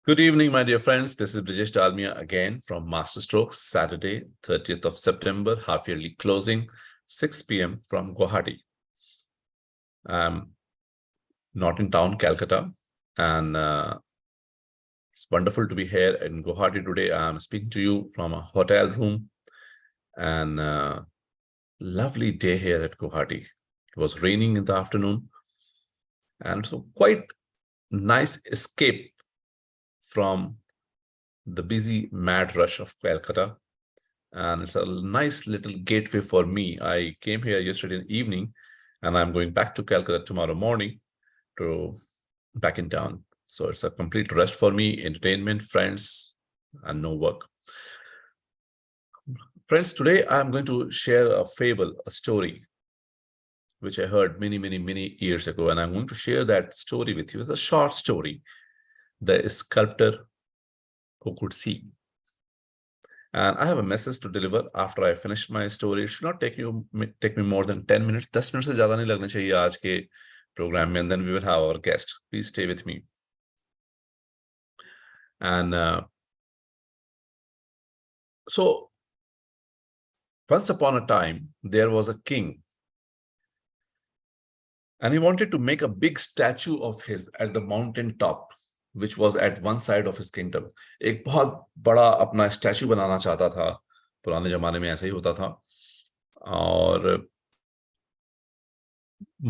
Good evening, my dear friends. This is Brijesh Dalmia again from Masterstrokes, Saturday, 30th of September, half-yearly closing, 6 p.m. from Guwahati. I'm not in town, Calcutta, and it's wonderful to be here in Guwahati today. I'm speaking to you from a hotel room, and lovely day here at Guwahati. It was raining in the afternoon, and so quite nice escape from the busy mad rush of Calcutta, and it's a nice little gateway for me. I came here yesterday evening, and I'm going back to Calcutta tomorrow morning to back in town. So it's a complete rest for me, entertainment, friends, and no work. Friends, today I'm going to share a fable, a story, which I heard many years ago, and I'm going to share that story with you. It's a short story, The Sculptor Who Could See. And I have a message to deliver after I finish my story. It should not take me more than 10 minutes. 10 minutes से ज़्यादा नहीं लगने चाहिए आज के program में, and then we will have our guest. Please stay with me. And so once upon a time, there was a king, and he wanted to make a big statue of his at the mountain top, which was at one side of his kingdom. एक बहुत बड़ा अपना statue बनाना चाहता था. पुराने जमाने में ऐसा ही होता था. और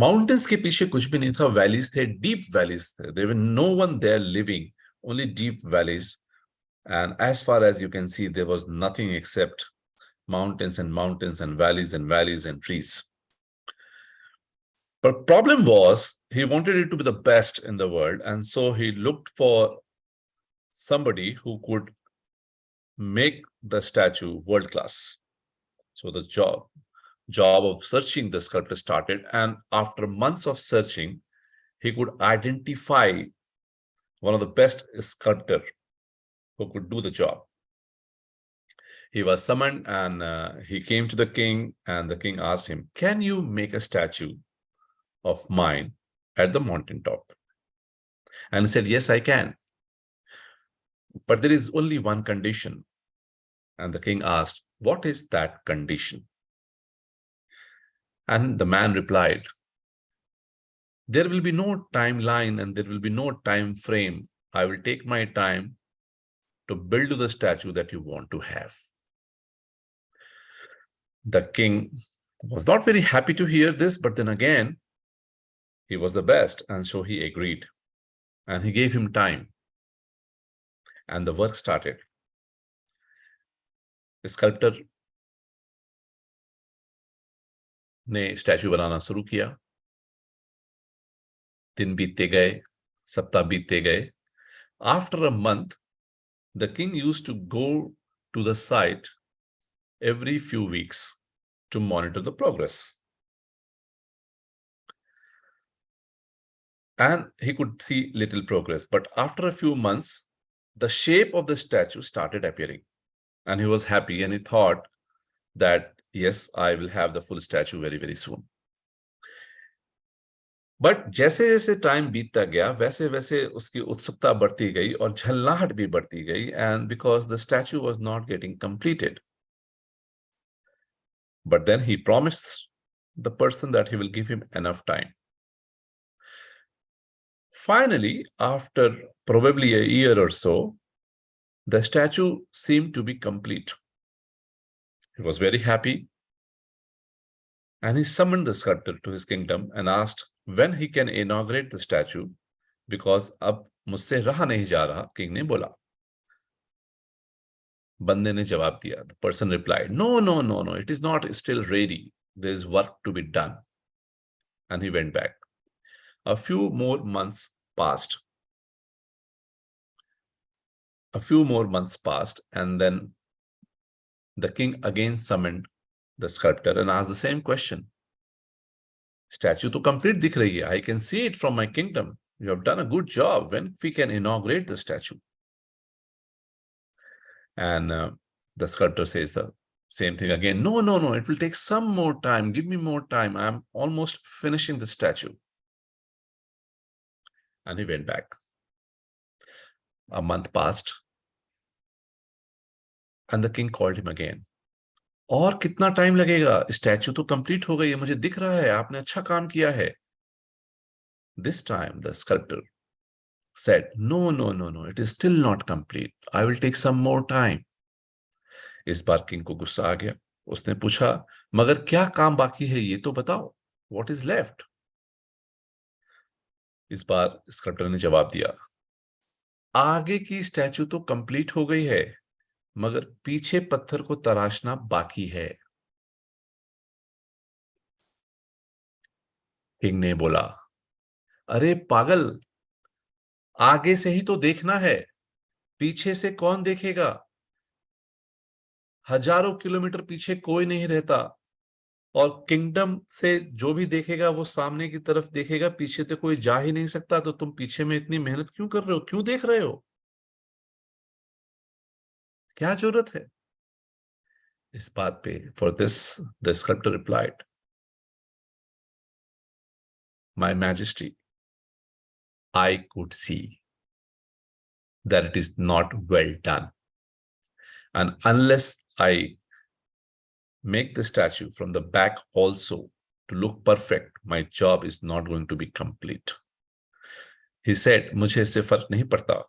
माउंटेन्स के पीछे कुछ भी नहीं था. वैलीज थे, डीप वैलीज थे. There were no one there living, only deep valleys. And as far as you can see, there was nothing except mountains and mountains and valleys and valleys and trees. But problem was, he wanted it to be the best in the world, and so he looked for somebody who could make the statue world class. So the job of searching the sculptor started, and after months of searching, he could identify one of the best sculptor who could do the job. He was summoned, and he came to the king, and the king asked him, "Can you make a statue of mine at the mountain top?" And he said, "Yes, I can. But there is only one condition." And the king asked, "What is that condition?" And the man replied, "There will be no timeline and there will be no time frame. I will take my time to build the statue that you want to have." The king was not very happy to hear this, but then again, he was the best, and so he agreed. And he gave him time. And the work started. The sculptor ने statue बनाना शुरू किया. दिन बीतते गए, सप्ताह बीतते गए. After a month, the king used to go to the site every few weeks to monitor the progress. And he could see little progress. But after a few months, the shape of the statue started appearing. And he was happy, and he thought that, yes, I will have the full statue very soon. But जैसे जैसे time बीतता गया, वैसे वैसे उसकी उत्सुकता बढ़ती गई और झल्लाहट भी बढ़ती गई, and because the statue was not getting completed. But then he promised the person that he will give him enough time. Finally, after probably a year or so, the statue seemed to be complete. He was very happy, and he summoned the sculptor to his kingdom and asked when he can inaugurate the statue, because अब मुझसे रहा नहीं जा रहा, king ने बोला. बंदे ने जवाब दिया. The person replied, no, it is not still ready. There is work to be done. And he went back. A few more months passed. And then the king again summoned the sculptor and asked the same question. Statue to complete dikh rahi hai. I can see it from my kingdom. You have done a good job. When we can inaugurate the statue? And the sculptor says the same thing again. No, it will take some more time. Give me more time. I'm almost finishing the statue. And he went back. A month passed, and the king called him again. और कितना time लगेगा? Statue तो complete हो गई है, मुझे दिख रहा है, आपने अच्छा काम किया है. This time the sculptor said, No, no, no, no, it is still not complete. I will take some more time. इस बार किंग को गुस्सा आ गया. उसने पूछा, मगर क्या काम बाकी है ये तो बताओ. What is left? इस बार स्कल्प्टर ने जवाब दिया, आगे की स्टैचू तो कंप्लीट हो गई है, मगर पीछे पत्थर को तराशना बाकी है. किंग ने बोला, अरे पागल, आगे से ही तो देखना है, पीछे से कौन देखेगा? हजारों किलोमीटर पीछे कोई नहीं रहता, और किंगडम से जो भी देखेगा वो सामने की तरफ देखेगा, पीछे तो कोई जा ही नहीं सकता. तो तुम पीछे में इतनी मेहनत क्यों कर रहे हो? क्यों देख रहे हो? क्या जरूरत है? इस बात पे for this the sculptor replied, my majesty, I could see that it is not well done, and unless I make the statue from the back also to look perfect, my job is not going to be complete. He said, मुझे इससे फर्क नहीं पड़ता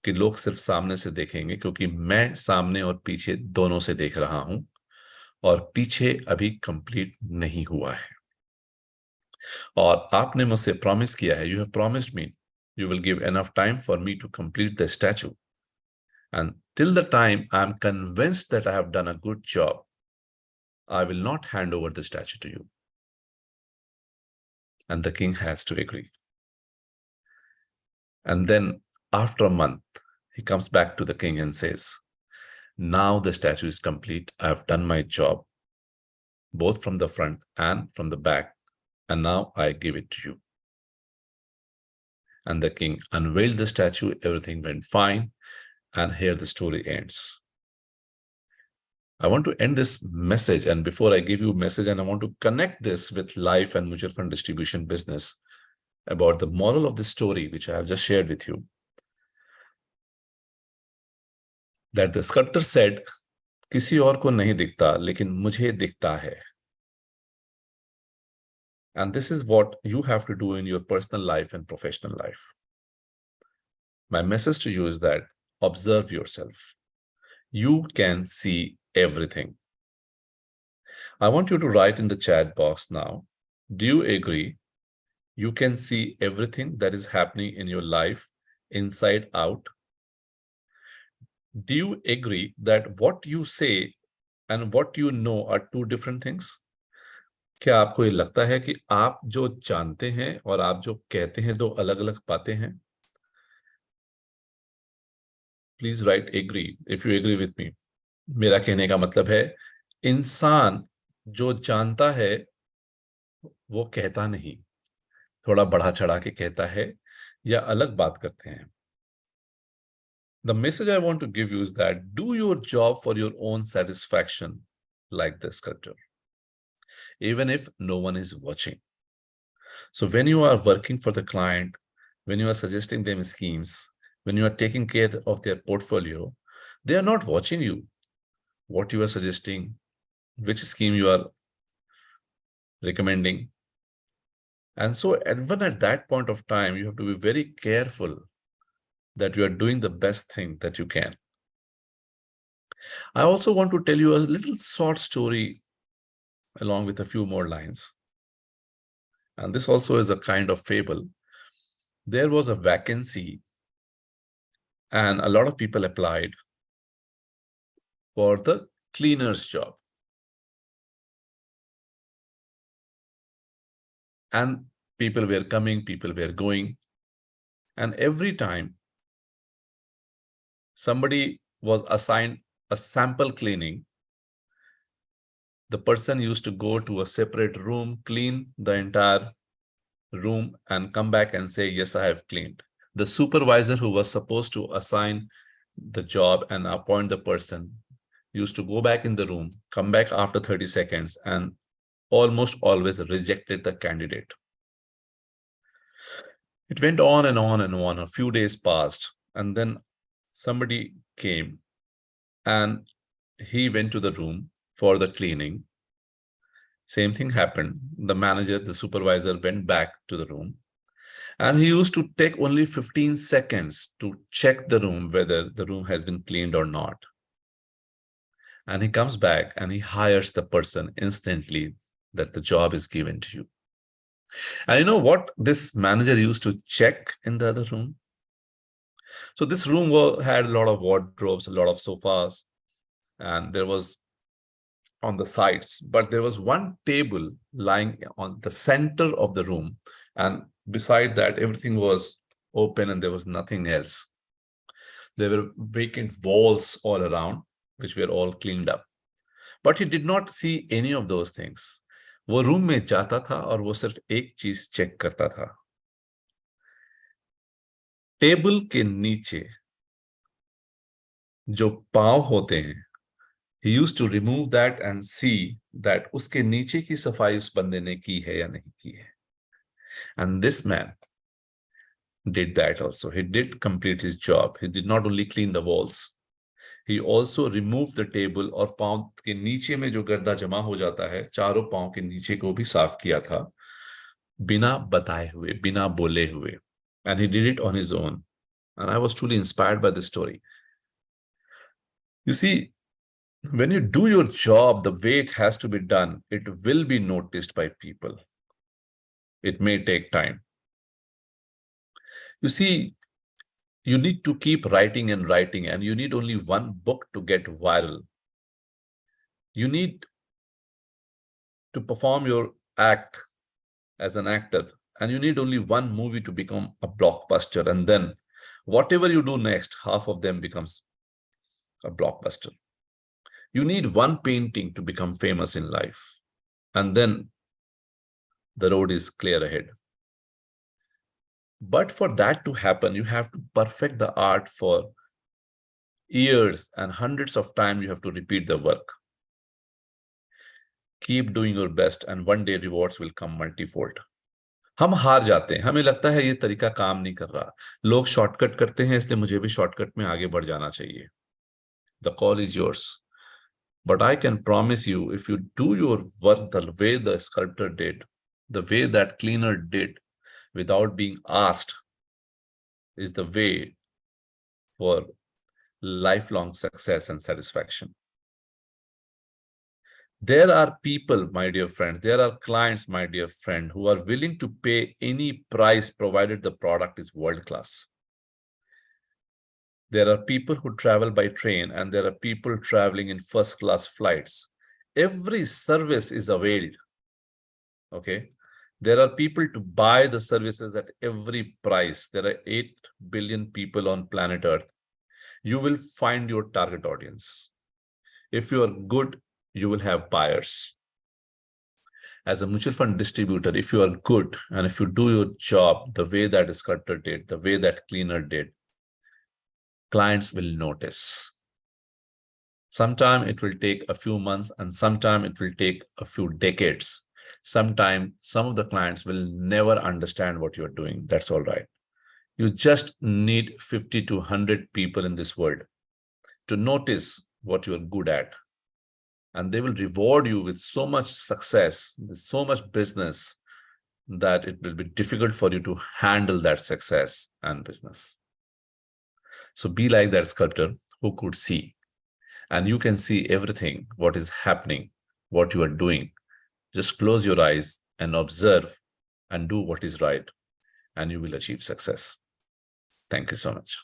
कि लोग सिर्फ सामने से देखेंगे, क्योंकि मैं सामने और पीछे दोनों से देख रहा हूं, और पीछे अभी कंप्लीट नहीं हुआ है. और आपने मुझसे प्रॉमिस किया है, you have promised me you will give enough time for me to complete the statue, and till the time I am convinced that I have done a good job, I will not hand over the statue to you. And the king has to agree. And then after a month, he comes back to the king and says, now the statue is complete. I have done my job, both from the front and from the back, and now I give it to you. And the king unveiled the statue. Everything went fine. And here the story ends. I want to end this message. And before I give you a message, and I want to connect this with life and mutual fund distribution business, about the moral of this story, which I have just shared with you, that the sculptor said, किसी और को नहीं दिखता, लेकिन मुझे दिखता है. And this is what you have to do in your personal life and professional life. My message to you is that observe yourself. You can see everything. I want you to write in the chat box now, do you agree you can see everything that is happening in your life inside out? Do you agree that what you say and what you know are two different things? क्या आपको ये लगता है कि आप जो जानते हैं और आप जो कहते हैं दो अलग अलग बातें हैं? Please write agree if you agree with me. मेरा कहने का मतलब है, इंसान जो जानता है वो कहता नहीं, थोड़ा बढ़ा चढ़ा के कहता है या अलग बात करते हैं. The message I want to give you is that do your job for your own satisfaction, like the sculptor, even if no one is watching. So when you are working for the client, when you are suggesting them schemes, when you are taking care of their portfolio, they are not watching you, what you are suggesting, which scheme you are recommending. And so even at that point of time, you have to be very careful that you are doing the best thing that you can. I also want to tell you a little short story along with a few more lines. And this also is a kind of fable. There was a vacancy and a lot of people applied for the cleaner's job. And people were coming, people were going. And every time somebody was assigned a sample cleaning, the person used to go to a separate room, clean the entire room, and come back and say, yes, I have cleaned. The supervisor who was supposed to assign the job and appoint the person used to go back in the room, come back after 30 seconds, and almost always rejected the candidate. It went on and on and on. A few days passed, and then somebody came and he went to the room for the cleaning. Same thing happened. The manager, the supervisor went back to the room, and he used to take only 15 seconds to check the room, whether the room has been cleaned or not. And he comes back and he hires the person instantly that the job is given to you. And you know what this manager used to check in the other room? So this room had a lot of wardrobes, a lot of sofas, and there was on the sides, but there was one table lying on the center of the room, and beside that everything was open and there was nothing else. There were vacant walls all around, which were all cleaned up, but he did not see any of those things. वो room में जाता था और वो सिर्फ एक चीज check करता था, टेबल के नीचे जो पांव होते हैं, he used to remove that and see that उसके नीचे की सफाई उस बंदे ने की है या नहीं की है. And this man did that also. He did complete his job. He did not only clean the walls, he also removed the table, और पांव के नीचे में जो गर्दा जमा हो जाता है, चारों पांव के नीचे को भी साफ किया था, बिना बताए हुए, बिना बोले हुए. And he did it on his own. And I was truly inspired by this story. You see, when you do your job the way it has to be done, it will be noticed by people. It may take time. You see, you need to keep writing and writing, and you need only one book to get viral. You need to perform your act as an actor, and you need only one movie to become a blockbuster. And then whatever you do next, half of them becomes a blockbuster. You need one painting to become famous in life, and then the road is clear ahead. But for that to happen, you have to perfect the art for years, and hundreds of times you have to repeat the work. Keep doing your best, and one day rewards will come multifold. हम हार जाते हैं, हमें लगता है ये तरीका काम नहीं कर रहा, लोग शॉर्टकट करते हैं, इसलिए मुझे भी शॉर्टकट में आगे बढ़ जाना चाहिए. The call is yours. But I can promise you, if you do your work the way the sculptor did, the way that cleaner did, without being asked, is the way for lifelong success and satisfaction. There are people, my dear friend, there are clients, my dear friend, who are willing to pay any price provided the product is world class. There are people who travel by train, and there are people traveling in first class flights. Every service is availed. Okay. There are people to buy the services at every price. There are 8 billion people on planet Earth. You will find your target audience. If you are good, you will have buyers. As a mutual fund distributor, if you are good and if you do your job the way that sculptor did, the way that cleaner did, clients will notice. Sometime it will take a few months, and sometime it will take a few decades. Sometime some of the clients will never understand what you're doing. That's all right. You just need 50 to 100 people in this world to notice what you're good at. And they will reward you with so much success, with so much business, that it will be difficult for you to handle that success and business. So be like that sculptor who could see, and you can see everything, what is happening, what you are doing. Just close your eyes and observe and do what is right, and you will achieve success. Thank you so much.